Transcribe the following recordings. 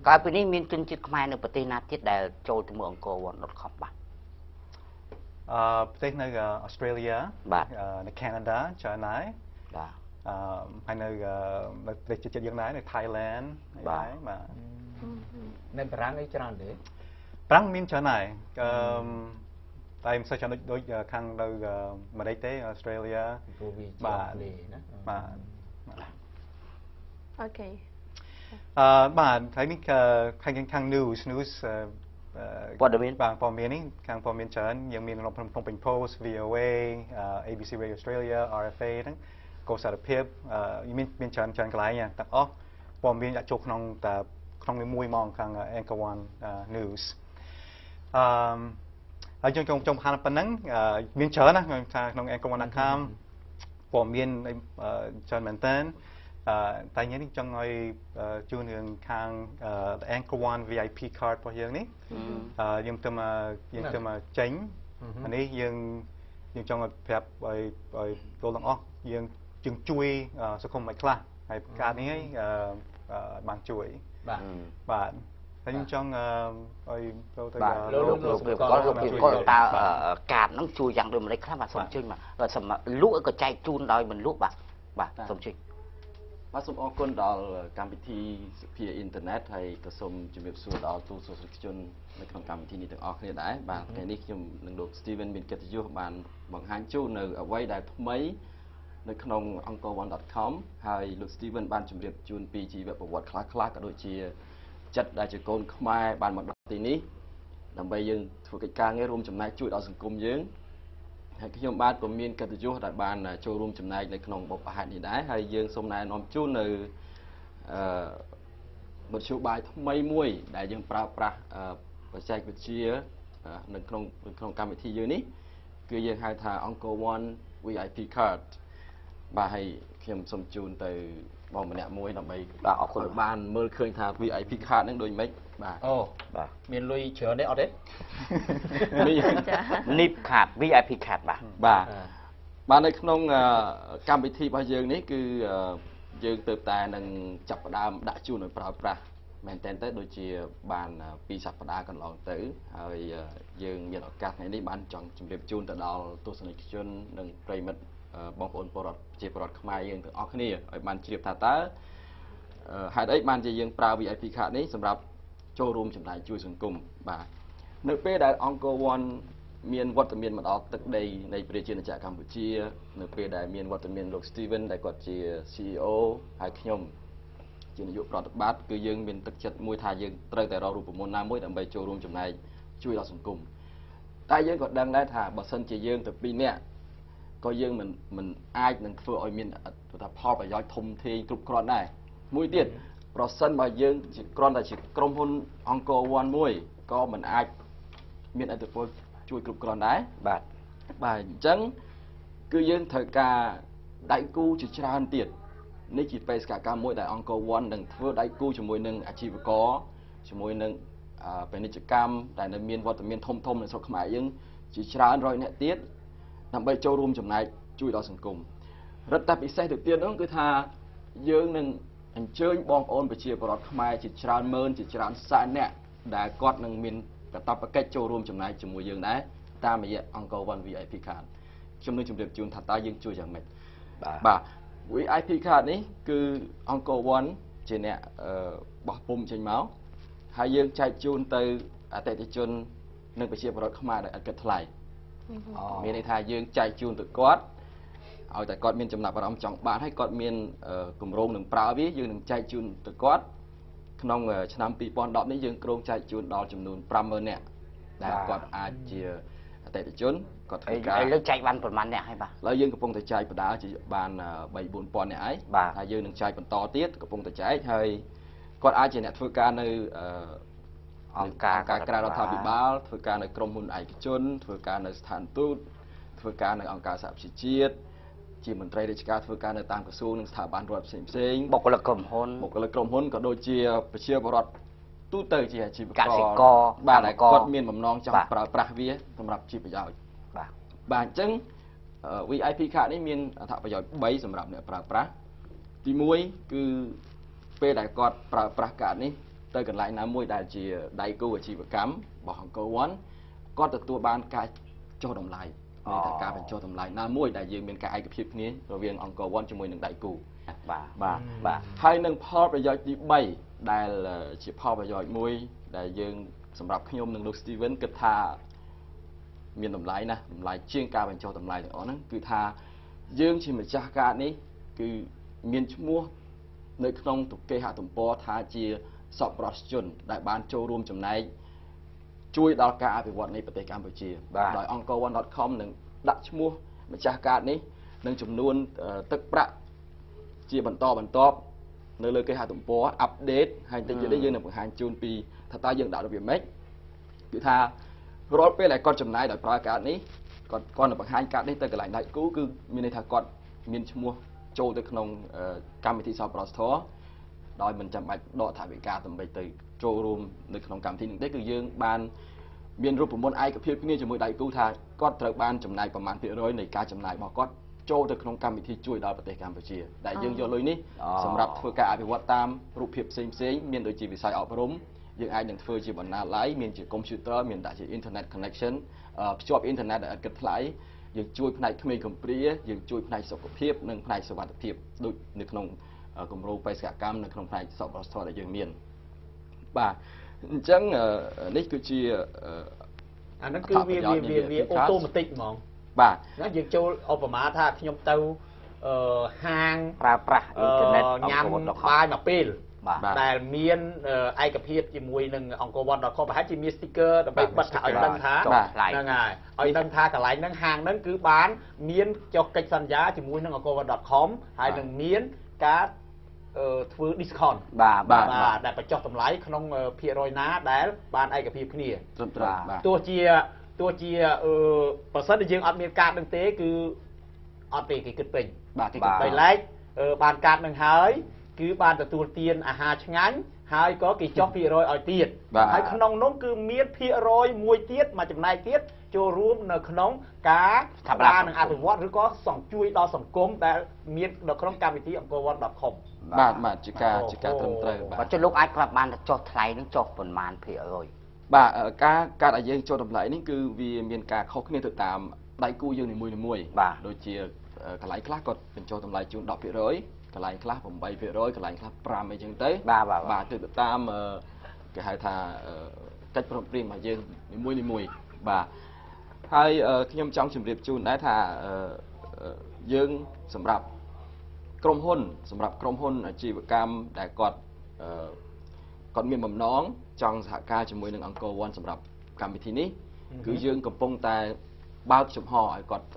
cái bên này miền trung chích maiនៅប្រទេសណាទៀតដែលចូលទៅមើលអង្គរវត្ត .com បាទប្រទេសនៅអូស្ត្រាលីបាទនៅកាណាដាច្រើនណាស់បាទហើយនៅប្រទេសជិតៗយើងដែរនៅថៃឡែនបាទនៅបារាំងអីច្រើនទេបារាំងមានច្រើនណាស់តែមិនសូវច្រើនដូចខាងនៅអាមេរិកទេអូស្ត្រាលីបាទបាទអូខេបាទហើយនេះខាង news ព័ត៌មានបាទព័ត៌មាននេះខាងព័ត៌មានច្រើនយើងមានក្នុងភ្នំពេញ Post VOA ABC Radio Australia RFA ហ្នឹងកោសារភាពមានច្រើនកន្លែងទាំងអស់ព័ត៌មានដាក់ចូលក្នុងមួយហ្មងខាង Anchor One News ហើយយើងចង់បានប៉ុណ្ណឹងមានច្រើនណាថាក្នុង Anchor One.com ព័ត៌មានច្រើនមែនតើតែញ៉ាំនេះចង់ឲ្យជួនរឿងខាង Anchor One VIP card របស់យើងនេះយើងទៅមកចេញអានេះយើងចង់ឲ្យប្រាប់ឲ្យចូលទាំងអស់យើងជួយសង្គមឲ្យខ្លះហើយការនេះឲ្យបានជួយបាទហើយខ្ញុំចង់ឲ្យចូលទៅលោកតើកាតហ្នឹងជួយយ៉ាងដូចម្ដេចខ្លះបាទសូមជួយមកសម្រាប់លក់ក៏ចែកជូនដោយមិនលក់បាទសូមជួយបាទសូមអរគុណដល់កម្មវិធីសភាអ៊ីនធឺណិតហើយក៏សូមជម្រាបសួរដល់ទូរទស្សនិកជននៅក្នុងកម្មវិធីនេះទាំងអស់គ្នាដែរបាទថ្ងៃនេះខ្ញុំនិងលោក Steven មានកិត្តិយសបានបង្ហាញជូននៅអ្វីដែលថ្មីនៅក្នុង anchor1.com ហើយលោក Steven បានជម្រាបជូនពីជីវប្រវត្តិខ្លះៗក៏ដូចជាចិត្តដែលជាកូនខ្មែរបានមកដល់ទីនេះដើម្បីយើងធ្វើកិច្ចការងាររួមចំណែកជួយដល់សង្គមយើងហើយខ្ញុំបាទក៏មានកិត្តិយសដែលបានចូលរួមចំណែកនៅក្នុងបុព្វហេតុនេះដែរហើយយើងសូមណែនាំជូននៅមធ្យោបាយថ្មីមួយដែលយើងប្រើប្រាស់បច្ចេកវិទ្យានៅក្នុងកម្មវិធីយើងនេះគឺយើងហៅថា Anchor One VIP card បាទហើយខ្ញុំសូមជូនទៅបងម្នាក់មួយដើម្បីបាទអរគុណបានមើលឃើញថា VIP card ហ្នឹងដូចម៉េចបាទអូបាទមានលុយច្រើនទេអត់ទេNIP card VIP card បាទនៅក្នុងកម្មវិធីរបស់យើងនេះគឺយើងទៅតែនឹងចាប់ផ្ដើមដាក់ជូនឲ្យប្រើប្រាស់មែនតើទៅដូចជាបាន2សប្តាហ៍កន្លងទៅហើយយើងមានឱកាសថ្ងៃនេះបានចង់ជម្រាបជូនទៅដល់ទស្សនិកជននិងប្រិយមិត្តបងប្អូនពលរដ្ឋជាពលរដ្ឋខ្មែរយើងទាំងអស់គ្នាឲ្យបានជ្រាបថាតើហេតុអីបានជាយើងប្រើ VIP card នេះសម្រាប់ចូលរួមចំណែកជួយសង្គមបាទនៅពេលដែល Anchor One មានវត្តមានមកដល់ទឹកដីនៃប្រជាណាចក្រកម្ពុជានៅពេលដែលមានវត្តមានលោក Steven ដែលគាត់ជា CEO ហើយខ្ញុំជានាយកប្រតិបត្តិគឺយើងមានទឹកចិត្តមួយថាយើងត្រូវតែរករូបមន្តណាមួយដើម្បីចូលរួមចំណែកជួយដល់សង្គមតែយើងក៏ដឹងដែរថាបើសិនជាយើងទៅ2នាក់ក៏យើងមិនអាចនឹងធ្វើឲ្យមានថាផលប្រយោជន៍ធំធេងគ្រប់គ្រាន់ដែរមួយទៀតប្រសិនបើយើងគ្រាន់តែជាក្រុមហ៊ុន Anchor One មួយក៏មិនអាចមានឥទ្ធិពលជួយគ្រប់គ្រាន់ដែរបាទអញ្ចឹងគឺយើងត្រូវការដៃគូជាច្រើនទៀតនេះជាបេសកកម្មមួយដែល Anchor One នឹងធ្វើដៃគូជាមួយនឹងអាជីវករជាមួយនឹងពាណិជ្ជកម្មដែលនៅមានវត្តមានធំនៅស្រុកខ្មែរយើងជាច្រើនរយនាក់ទៀតដើម្បីចូលរួមចំណែកជួយដល់សង្គមរឹតតែពិសេសទៅទៀតនោះគឺថាយើងនឹងអញ្ជើញបងប្អូនប្រជាពលរដ្ឋខ្មែរជាច្រើនម៉ឺនជាច្រើនសែននាក់ដែលគាត់នឹងមានកាតព្វកិច្ចចូលរួមចំណែកជាមួយយើងដែរតាមរយៈ Anchor One VIP card ខ្ញុំនឹងជម្រាបជូនថាតើយើងជួយយ៉ាងម៉េចបាទ VIP card នេះគឺ Anchor One ជាអ្នកបោះពុម្ពចេញមកហើយយើងចែកជូនទៅអតិថិជននិងប្រជាពលរដ្ឋខ្មែរដែលឥតគិតថ្លៃមានន័យថាយើងចែកជូនទៅគាត់ឲ្យតែគាត់មានចំណាប់អារម្មណ៍ចង់បានហើយគាត់មានគម្រោងនឹងប្រើវាយើងនឹងចែកជូនទៅគាត់ក្នុងឆ្នាំ2010នេះយើងគ្រោងចែកជូនដល់ចំនួន 50000 នាក់ដែលគាត់អាចជាអតិថិជនគាត់ធ្វើការឥឡូវចែកបានប្រមាណអ្នកហើយបាទឥឡូវយើងកំពុងតែចែកបដាជាបាន 3-4000 នាក់ហើយហើយយើងនឹងចែកបន្តទៀតកំពុងតែចែកហើយគាត់អាចជាអ្នកធ្វើការនៅអង្គការក្រៅរដ្ឋាភិបាលធ្វើការនៅក្រុមហ៊ុនឯកជនធ្វើការនៅស្ថានទូតធ្វើការនៅអង្គការសហប្រជាជាតិជាមន្ត្រីរាជការធ្វើការនៅតាមក្រសួងនិងស្ថាប័នរដ្ឋផ្សេងបុគ្គលិកក្រុមហ៊ុនក៏ដូចជាប្រជាពលរដ្ឋទូទៅជាអាជីវករកសិករបាទគាត់មានបំណងចង់ប្រើប្រាស់វាសម្រាប់ជាប្រយោជន៍បាទអញ្ចឹង VIP card នេះមានអត្ថប្រយោជន៍3សម្រាប់អ្នកប្រើប្រាស់ទី1គឺពេលដែលគាត់ប្រើប្រាស់កាតនេះ ទៅកន្លែងណាមួយដែលជាដៃគូអាជីវកម្មរបស់អង្គរវ័នគាត់ទទួលបានការចុះតម្លៃមានតែការបញ្ចុះតម្លៃណាមួយដែលយើងមានការឯកភាពគ្នារវាងអង្គរវ័នជាមួយនឹងដៃគូ បាទហើយនឹងផលប្រយោជន៍ទី3ដែលជាផលប្រយោជន៍មួយដែលយើងសម្រាប់ខ្ញុំនិងលោក Steven គិតថាមានតម្លៃណាស់តម្លៃជាងការបញ្ចុះតម្លៃទាំងអស់ហ្នឹងគឺថាយើងជាម្ចាស់ការនេះគឺមានឈ្មោះនៅក្នុងទុគេហទំព័រថាជាសប្បុរសជនដែលបានចូលរួមចំណែកជួយដល់ការអភិវឌ្ឍនៃប្រទេសកម្ពុជាដោយ angkor1.com នឹងដាក់ឈ្មោះម្ចាស់ការនេះនឹងចំនួនទឹកប្រាក់ជាបន្តបន្ទាប់នៅលើគេហទំព័រអាប់ដេតហើយតិចទៀតយើងនឹងបង្ហាញជូនពីថាតើយើងដាក់របៀបម៉េចគឺថារាល់ពេលដែលគាត់ចំណាយដោយប្រើកាតនេះគាត់នឹងបង្ហាញកាតនេះទៅកន្លែងដៃគូគឺមានន័យថាគាត់មានឈ្មោះចូលទៅក្នុងកម្មវិធីសប្បុរសធម៌ដោយមិនចាំបាច់ដកថវិកាដើម្បីទៅចូលរួមនៅក្នុងកម្មវិធីនេះទេគឺយើងបានមានរូបមន្តឯកភាពគ្នាជាមួយដៃគូថាគាត់ត្រូវបានចំណាយប្រមាណ%នៃការចំណាយរបស់គាត់ចូលទៅក្នុងកម្មវិធីជួយដល់ប្រទេសកម្ពុជាដែលយើងយកលុយនេះសម្រាប់ធ្វើការអភិវឌ្ឍតាមរូបភាពផ្សេងៗមានដូចជាវិស័យអប់រំយើងអាចនឹងធ្វើជាបណ្ណាល័យមានជាកុំព្យូទ័រមានដាក់ជា internet connection ភ្ជាប់ internet ដែលឥតគិតថ្លៃយើងជួយផ្នែកក្មេងកំព្រាយើងជួយផ្នែកសុខភាពនិងផ្នែកសុវត្ថិភាពដូចនៅក្នុងគម្រោងបេសកកម្មនៅក្នុងផ្នែកសប្បុរសធម៌ដែលយើងមានបាទអញ្ចឹងនេះគឺជាអាហ្នឹងគឺវាអូតូម៉ាទិកហ្មង បាទ ណាយើងចូលឧបមាថាខ្ញុំទៅហាង ប្រើប្រាស់អ៊ីនធឺណិត ញ៉ាំបាយមកពេល បាទ ដែលមានឯកភាពជាមួយនឹង angkor1.com ប្រហែលជាមាន sticker ដើម្បីបិទថាឲ្យដឹងថាហ្នឹងហើយឲ្យដឹងថាកន្លែងហ្នឹងហាងហ្នឹងគឺបានមានចុះកិច្ចសន្យាជាមួយនឹង angkor1.com ហើយនឹងមានការធ្វើ discount បាទ ដែលបញ្ចុះតម្លៃក្នុងភាគរយណាដែលបានឯកភាពគ្នា ត្រឹមត្រូវបាទ ទោះជាប្រសិនតែយើងអត់មានកាតនឹងទេគឺអត់ទេគេគិតពេញ បាទគេ ដោយឡែកបានកាតនឹងហើយគឺបានទទួលទានអាហារឆ្ងាញ់ហើយក៏គេចុះភាគរយឲ្យទៀតហើយក្នុងនោះគឺមានភាគរយមួយទៀតមួយចំណែកទៀតចូលរួមនៅក្នុងការការនឹងអភិវឌ្ឍឬក៏ជួយដល់សង្គមដែលមាននៅក្នុងកម្មវិធី angkor1.com បាទជាការត្រឹមត្រូវបាទ បើចុះលោកអាចប្រាប់បានចុះថ្លៃនឹងចុះប៉ុន្មានភាគរយ បាទការដែលយើងចូលតម្លៃនេះគឺវាមានការខុសគ្នាទៅតាមដៃគូយើងនីមួយៗដូចជាកន្លែងខ្លះគាត់បញ្ចុះតម្លៃជូន 10% កន្លែងខ្លះ 8% កន្លែងខ្លះ 5% អីចឹងទៅបាទទៅតាមគេហៅថាកិច្ចព្រមព្រៀងរបស់យើងនីមួយៗបាទហើយខ្ញុំចង់ជម្រាបជូនដែរថាយើងសម្រាប់ក្រុមហ៊ុនអាជីវកម្មដែលគាត់មានបំណងចង់សហការជាមួយនឹង angkor1 សម្រាប់កម្មវិធីនេះគឺយើងកំពុងតែបើកចំហឲ្យគាត់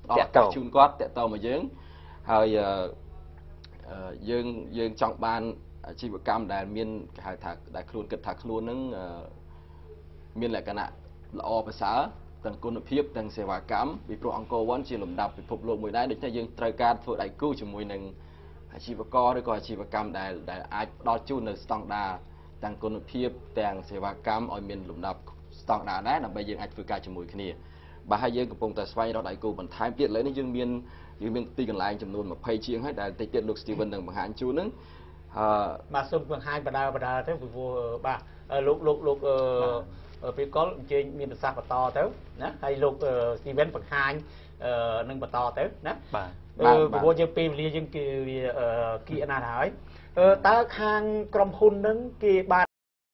ផ្ដល់ឱកាសជូនគាត់តាក់ទងមកយើងហើយយើងចង់បានអាជីវកម្មដែលមានគេហៅថាដែលខ្លួនគិតថាខ្លួននឹងមានលក្ខណៈល្អប្រសើរទាំងគុណភាពទាំងសេវាកម្មពីព្រោះ angkor1 ជាលំដាប់ពិភពលោកមួយដែរដូច្នេះយើងត្រូវការធ្វើដៃគូជាមួយនឹងអាជីវករឬក៏អាជីវកម្មដែលអាចផ្ដល់ជូននៅស្តង់ដារទាំងគុណភាពទាំងសេវាកម្មឲ្យមានលំដាប់ស្តង់ដារដែរដើម្បីយើងអាចធ្វើការជាមួយគ្នាបាទហើយយើងកំពុងតែស្វែងរកដៃគូបន្ថែមទៀតឥឡូវនេះយើងមានទីកន្លែងចំនួន20ជាងហើយដែលតិចទៀតលោក Steven នឹងបង្ហាញជូនហ្នឹងបាទសូមបង្ហាញបដាទៅពីព្រោះបាទលោកពេលកលអញ្ជើញមានប្រសាសន៍បន្តទៅណាហើយលោក Steven បង្ហាញនឹងបន្តទៅណាបាទព្រោះយើងពេលវេលាយើងគឺវាគៀកណាស់ហើយតើខាងក្រុមហ៊ុនហ្នឹងគេបាន